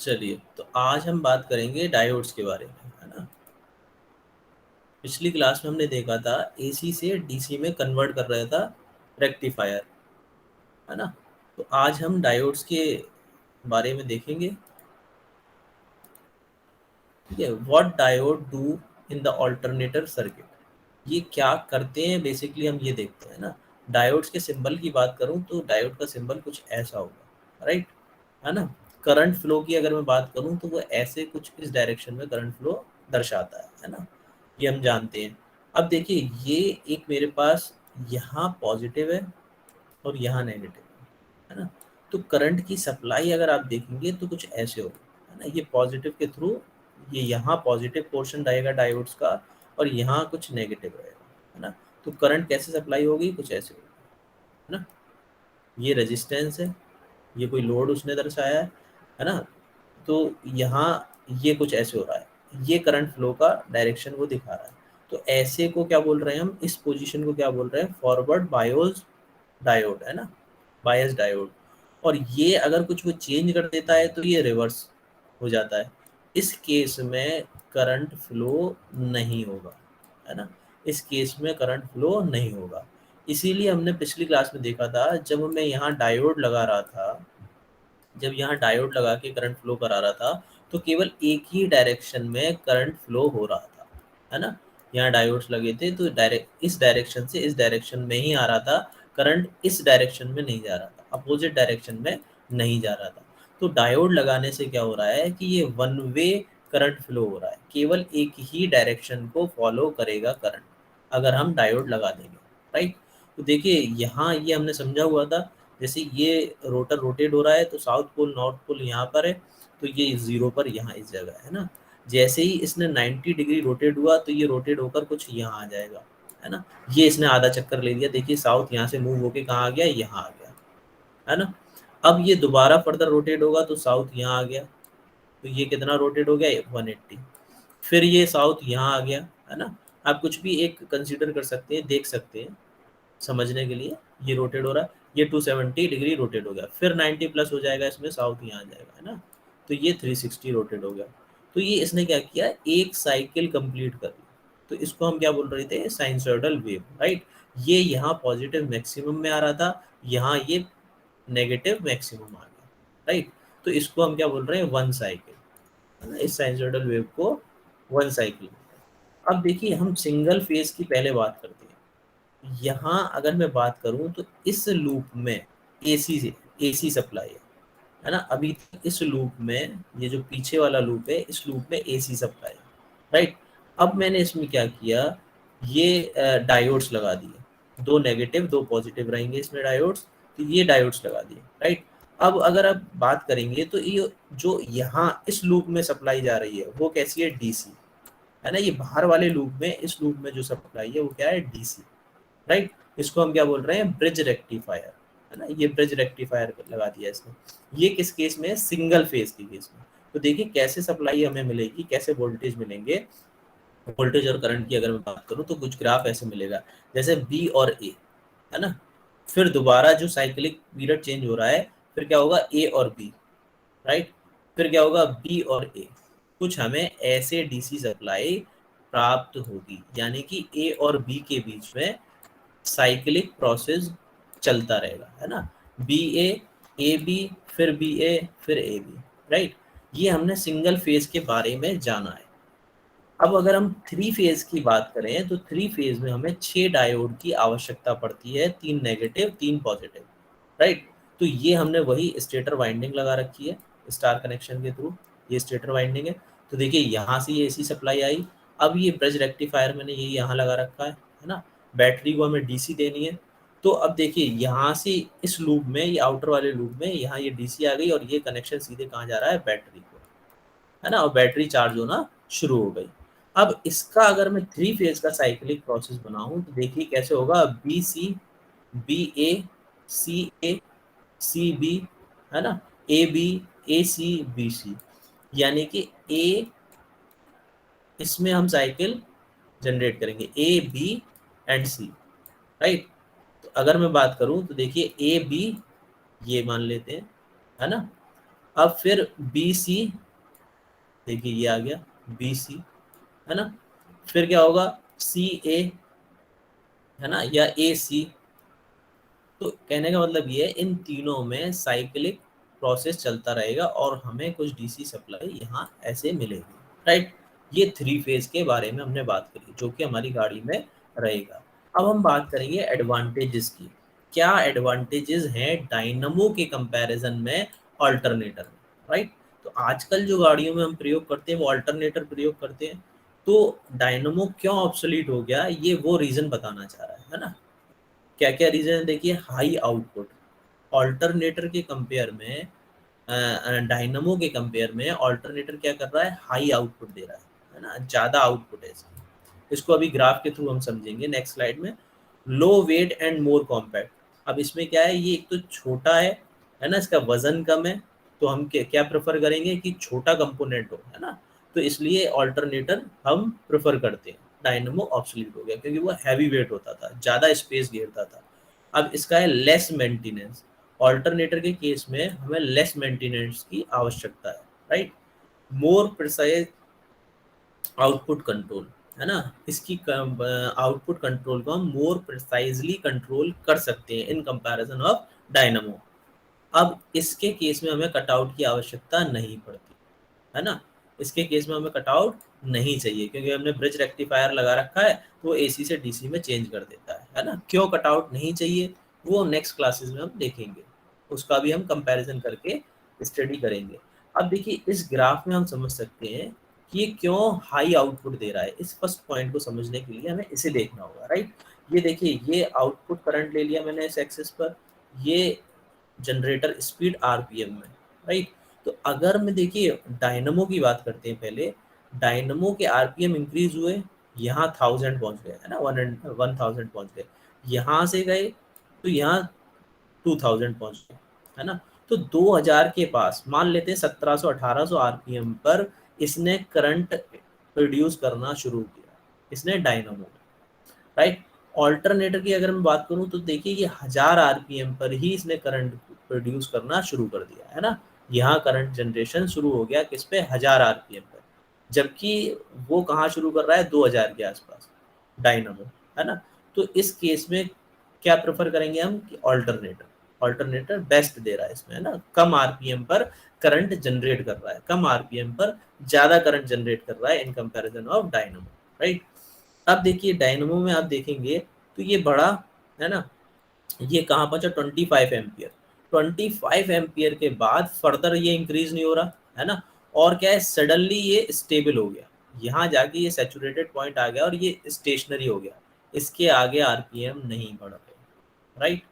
चलिए, तो आज हम बात करेंगे डायोड्स के बारे में, है ना। पिछली क्लास में हमने देखा था एसी से डीसी में कन्वर्ट कर रहा था रेक्टिफायर, है ना। तो आज हम डायोड्स के बारे में देखेंगे। ठीक है, what diode do in the alternator circuit, ये क्या करते हैं बेसिकली हम ये देखते हैं ना। डायोड्स के सिंबल की बात करूं तो डायोड का सिंबल कुछ ऐसा होगा, राइट, है ना। करंट फ्लो की अगर मैं बात करूं तो वो ऐसे कुछ इस डायरेक्शन में करंट फ्लो दर्शाता है ना। ये हम जानते हैं। अब देखिए, ये एक मेरे पास यहाँ पॉजिटिव है और यहाँ नेगेटिव है ना। तो करंट की सप्लाई अगर आप देखेंगे तो कुछ ऐसे होगा, है ना। ये पॉजिटिव के थ्रू, ये यहाँ पॉजिटिव पोर्शन रहेगा डायोड्स का और यहाँ कुछ नेगेटिव रहेगा, है ना। तो करंट कैसे सप्लाई होगी, कुछ ऐसे होगी, है ना। ये रेजिस्टेंस है, ये कोई लोड उसने दर्शाया है ना। तो यहाँ ये कुछ ऐसे हो रहा है, ये करंट फ्लो का डायरेक्शन वो दिखा रहा है। तो ऐसे को क्या बोल रहे हैं हम, इस पोजीशन को क्या बोल रहे हैं, फॉरवर्ड बायोस डायोड, है ना, बायस डायोड। और ये अगर कुछ वो चेंज कर देता है तो ये रिवर्स हो जाता है। इस केस में करंट फ्लो नहीं होगा, है ना। इस केस में करंट फ्लो नहीं होगा। इसीलिए हमने पिछली क्लास में देखा था, जब मैं यहाँ डायोड लगा रहा था, जब यहाँ डायोड लगा के करंट फ्लो करा रहा था, तो केवल एक ही डायरेक्शन में करंट फ्लो हो रहा था, है ना। यहाँ डायोड्स लगे थे तो डायरेक्ट इस डायरेक्शन से इस डायरेक्शन में ही आ रहा था करंट, इस डायरेक्शन में नहीं जा रहा था, अपोजिट डायरेक्शन में नहीं जा रहा था। तो डायोड लगाने से क्या हो रहा है कि ये वन वे करंट फ्लो हो रहा है, केवल एक ही डायरेक्शन को फॉलो करेगा करंट अगर हम डायोड लगा देंगे, राइट। तो देखिए, यहाँ ये हमने समझा हुआ था, जैसे ये रोटर रोटेट हो रहा है तो साउथ पोल नॉर्थ पोल यहाँ पर है, तो ये 0 पर यहाँ इस जगह है ना। जैसे ही इसने 90 डिग्री रोटेट हुआ तो ये रोटेट होकर कुछ यहाँ आ जाएगा, है ना। ये इसने आधा चक्कर ले लिया, देखिए साउथ यहाँ से मूव होके कहाँ आ गया, यहाँ आ गया, है ना। अब ये दोबारा फर्दर रोटेट होगा तो साउथ यहाँ आ गया, तो ये कितना रोटेट हो गया, 180। फिर ये साउथ यहाँ आ गया, है ना। आप कुछ भी एक कंसीडर कर सकते हैं, देख सकते हैं समझने के लिए। ये रोटेट हो रहा है, ये 270 डिग्री रोटेट हो गया, फिर 90 प्लस हो जाएगा, इसमें साउथ यहाँ आ जाएगा, है ना। तो ये 360 रोटेट हो गया। तो ये इसने क्या किया, एक साइकिल कंप्लीट कर ली। तो इसको हम क्या बोल रहे थे, साइनसॉइडल वेव, राइट। ये यहाँ पॉजिटिव मैक्सिमम में आ रहा था, यहाँ ये नेगेटिव मैक्सिमम आ गया, राइट। तो इसको हम क्या बोल रहे हैं, वन साइकिल, है ना। इस साइनसॉइडल वेव को वन साइकिल। अब देखिए, हम सिंगल फेज की पहले बात करते हैं। यहाँ अगर मैं बात करूं तो इस लूप में एसी से एसी सप्लाई है ना। अभी तक इस लूप में, ये जो पीछे वाला लूप है, इस लूप में एसी सप्लाई, राइट। अब मैंने इसमें क्या किया, ये डायोड्स लगा दिए, दो नेगेटिव दो पॉजिटिव रहेंगे इसमें डायोड्स, तो ये डायोड्स लगा दिए, राइट। अब अगर आप बात करेंगे तो ये जो यहाँ इस लूप में सप्लाई जा रही है वो कैसी है, डीसी, है ना। ये बाहर वाले लूप में, इस लूप में जो सप्लाई है वो क्या है, डीसी, राइट। इसको हम क्या बोल रहे हैं, ब्रिज रेक्टिफायर, है ना। ये ब्रिज रेक्टिफायर लगा दिया इसने। ये किस केस में है, सिंगल फेज की केस में। तो देखिए कैसे सप्लाई हमें मिलेगी, कैसे वोल्टेज मिलेंगे। वोल्टेज और करंट की अगर मैं बात करूं तो कुछ ग्राफ ऐसे मिलेगा, जैसे बी और ए, है ना। फिर दोबारा जो साइक्लिक पीरियड चेंज हो रहा है, फिर क्या होगा, ए और बी, राइट। फिर क्या होगा, बी और ए। कुछ हमें ऐसे डीसी सप्लाई प्राप्त होगी, यानी कि ए और बी के बीच में साइक्लिक प्रोसेस चलता रहेगा, है ना। बी ए बी, फिर बी ए, फिर ए बी, राइट। ये हमने सिंगल फेज के बारे में जाना है। अब अगर हम थ्री फेज की बात करें तो थ्री फेज में हमें 6 डायोड की आवश्यकता पड़ती है, 3 नेगेटिव 3 पॉजिटिव, राइट। तो ये हमने वही स्टेटर वाइंडिंग लगा रखी है स्टार कनेक्शन के थ्रू, ये स्टेटर वाइंडिंग है। तो देखिए यहाँ से ये एसी सप्लाई आई। अब ये ब्रिज रेक्टिफायर मैंने ये यहाँ लगा रखा है ना। बैटरी को हमें डीसी देनी है। तो अब देखिए यहाँ से इस लूप में, ये आउटर वाले लूप में, यहाँ ये डीसी आ गई और ये कनेक्शन सीधे कहाँ जा रहा है, बैटरी को, है ना। और बैटरी चार्ज होना शुरू हो गई। अब इसका अगर मैं थ्री फेज का साइक्लिक प्रोसेस बनाऊं तो देखिए कैसे होगा, बी सी, बी ए, सी बी, है ना, A B, A C, B C. यानी कि ए, इसमें हम साइकिल जनरेट करेंगे A B and C, right. तो अगर मैं बात करूं तो देखिए ए बी, ये मान लेते हैं, है ना। अब फिर बी सी, देखिए ये आ गया बी सी, है ना। फिर क्या होगा, सी ए, है ना, या ए सी। तो कहने का मतलब ये है इन तीनों में साइक्लिक प्रोसेस चलता रहेगा और हमें कुछ डीसी सप्लाई यहाँ ऐसे मिलेगी, राइट। ये थ्री फेज के बारे में हमने बात करी जो कि हमारी गाड़ी में रहेगा। अब हम बात करेंगे एडवांटेजेस की। क्या एडवांटेजेस हैं डायनमो के कंपैरिजन में ऑल्टरनेटर में, राइट। तो आजकल जो गाड़ियों में हम प्रयोग करते हैं वो ऑल्टरनेटर प्रयोग करते हैं। तो डायनमो क्यों ऑब्सोलीट हो गया, ये वो रीजन बताना चाह रहा है ना। क्या क्या रीजन है देखिए, हाई आउटपुट। ऑल्टरनेटर के कंपेयर में, डायनमो के कंपेयर में ऑल्टरनेटर क्या कर रहा है, हाई आउटपुट दे रहा है ना, ज़्यादा आउटपुट है इसका। इसको अभी ग्राफ के थ्रू हम समझेंगे नेक्स्ट स्लाइड में। लो वेट एंड मोर कॉम्पैक्ट। अब इसमें क्या है, ये एक तो छोटा है ना, इसका वजन कम है। तो हम क्या प्रेफर करेंगे कि छोटा कंपोनेंट हो, है ना। तो इसलिए ऑल्टरनेटर हम प्रेफर करते हैं। डायनमो ऑब्सोलीट हो गया क्योंकि वो हैवी वेट होता था, ज़्यादा स्पेस घेरता था। अब इसका है लेस मेंटेनेंस। ऑल्टरनेटर के केस में हमें लेस मेंटेनेंस की आवश्यकता है, right. More precise output control, है ना। इसकी आउटपुट कंट्रोल को हम मोर प्रिसाइजली कंट्रोल कर सकते हैं इन कंपैरिजन ऑफ डायनमो। अब इसके केस में हमें कटआउट की आवश्यकता नहीं पड़ती, है ना। इसके केस में हमें कटआउट नहीं चाहिए क्योंकि हमने ब्रिज रेक्टिफायर लगा रखा है, तो वो एसी से डीसी में चेंज कर देता है ना। क्यों कटआउट नहीं चाहिए वो नेक्स्ट क्लासेस में हम देखेंगे, उसका भी हम कंपैरिजन करके स्टडी करेंगे। अब देखिए इस ग्राफ में हम समझ सकते हैं कि ये क्यों हाई आउटपुट दे रहा है। इस फर्स्ट पॉइंट को समझने के लिए हमें इसे देखना होगा, राइट। ये देखिए, ये आउटपुट करंट ले लिया मैंने इस एक्सिस पर, ये जनरेटर स्पीड आरपीएम में, राइट। तो अगर मैं देखिए डायनमो की बात करते हैं पहले, डायनमो के आरपीएम इंक्रीज हुए, यहाँ 1000 पहुंच गए, है ना, 1000 पहुंच गए। यहाँ से गए तो यहाँ 2000 पहुंच गए, है ना। तो 2000 के पास मान लेते हैं 1700-1800 आरपीएम पर इसने करंट प्रोड्यूस करना शुरू किया, इसने डायनमो में, राइट। ऑल्टरनेटर की अगर मैं बात करूं तो देखिए ये 1000 आरपीएम पर ही इसने करंट प्रोड्यूस करना शुरू कर दिया, है ना। यहाँ करंट जनरेशन शुरू हो गया किस पे, 1000 आरपीएम पर। जबकि वो कहाँ शुरू कर रहा है, 2000 के आसपास, डायनामो, है ना। तो इस केस में क्या प्रेफर करेंगे हम कि ऑल्टरनेटर, ऑल्टरनेटर बेस्ट दे रहा है इसमें, है ना। कम आरपीएम पर करंट जनरेट कर रहा है, कम आरपीएम पर ज्यादा करंट जनरेट कर रहा है in comparison of dynamo, right. अब देखिए डायनमो में आप देखेंगे तो ये बड़ा, है ना, ये कहाँ पहुंचा, 25 एम्पियर। 25 एम्पियर के बाद फर्दर ये इंक्रीज नहीं हो रहा, है ना। और क्या है, सडनली ये स्टेबल हो गया, यहाँ जाके ये सैचुरेटेड पॉइंट आ गया और ये स्टेशनरी हो गया, इसके आगे आरपीएम नहीं बढ़ रहे, राइट।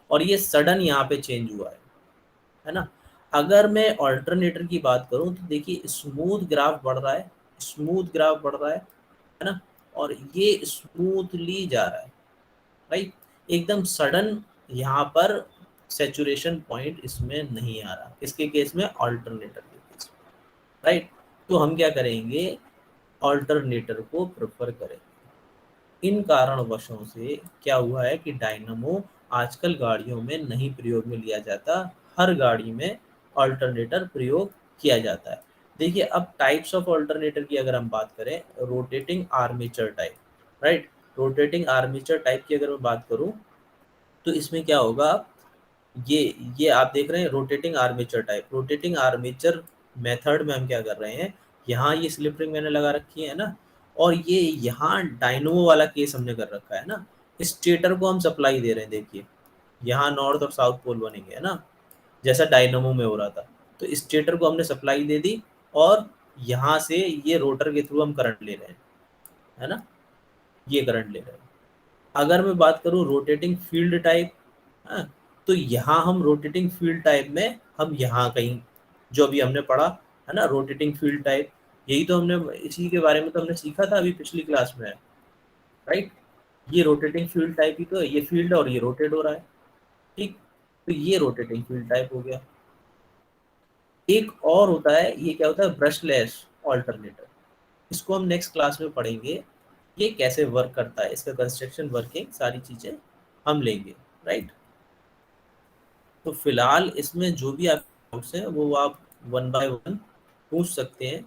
और ये सडन यहाँ पे चेंज हुआ है ना। अगर मैं ऑल्टरनेटर की बात करूं तो देखिए स्मूथ ग्राफ बढ़ रहा है, स्मूथ ग्राफ बढ़ रहा है ना। और ये स्मूथली जा रहा है, राइट। एकदम सडन यहाँ पर सैचुरेशन पॉइंट इसमें नहीं आ रहा, इसके केस में, ऑल्टरनेटर के केस में, राइट। तो हम क्या करेंगे, ऑल्टरनेटर को प्रेफर करेंगे। इन कारणवशों से क्या हुआ है कि डायनमो आजकल गाड़ियों में नहीं प्रयोग में लिया जाता, हर गाड़ी में ऑल्टरनेटर प्रयोग किया जाता है। देखिए अब टाइप्स ऑफ ऑल्टरनेटर की अगर हम बात करें, rotating armature type, right. Rotating armature type की अगर मैं बात करूं तो इसमें क्या होगा, ये ये आप देख रहे हैं rotating armature type. Rotating armature method में हम क्या कर रहे हैं, यहाँ ये स्लिप रिंग मैंने लगा रखी है ना, और ये यहाँ डायनोमो वाला केस हमने कर रखा है ना। स्टेटर को हम सप्लाई दे रहे हैं, देखिए यहाँ नॉर्थ और साउथ पोल बनेंगे, है ना, जैसा डायनोमो में हो रहा था। तो स्टेटर को हमने सप्लाई दे दी और यहाँ से ये रोटर के थ्रू हम करंट ले रहे हैं, है ना, ये करंट ले रहे हैं। अगर मैं बात करूं रोटेटिंग फील्ड टाइप, हाँ, तो यहाँ हम रोटेटिंग फील्ड टाइप में हम यहाँ कहीं, जो अभी हमने पढ़ा, है ना, रोटेटिंग फील्ड टाइप, यही तो हमने, इसी के बारे में तो हमने सीखा था अभी पिछली क्लास में, राइट। ये रोटेटिंग फील्ड टाइप ही तो है, ये फील्ड और ये रोटेट हो रहा है, ठीक। तो ये रोटेटिंग फील्ड टाइप हो गया। एक और होता है, ये क्या होता है, ब्रशलेस ऑल्टरनेटर। इसको हम नेक्स्ट क्लास में पढ़ेंगे, ये कैसे वर्क करता है, इसका कंस्ट्रक्शन, वर्किंग, सारी चीजें हम लेंगे, राइट। तो फिलहाल इसमें जो भी आप डाउट्स हैं वो आप वन बाय वन पूछ सकते हैं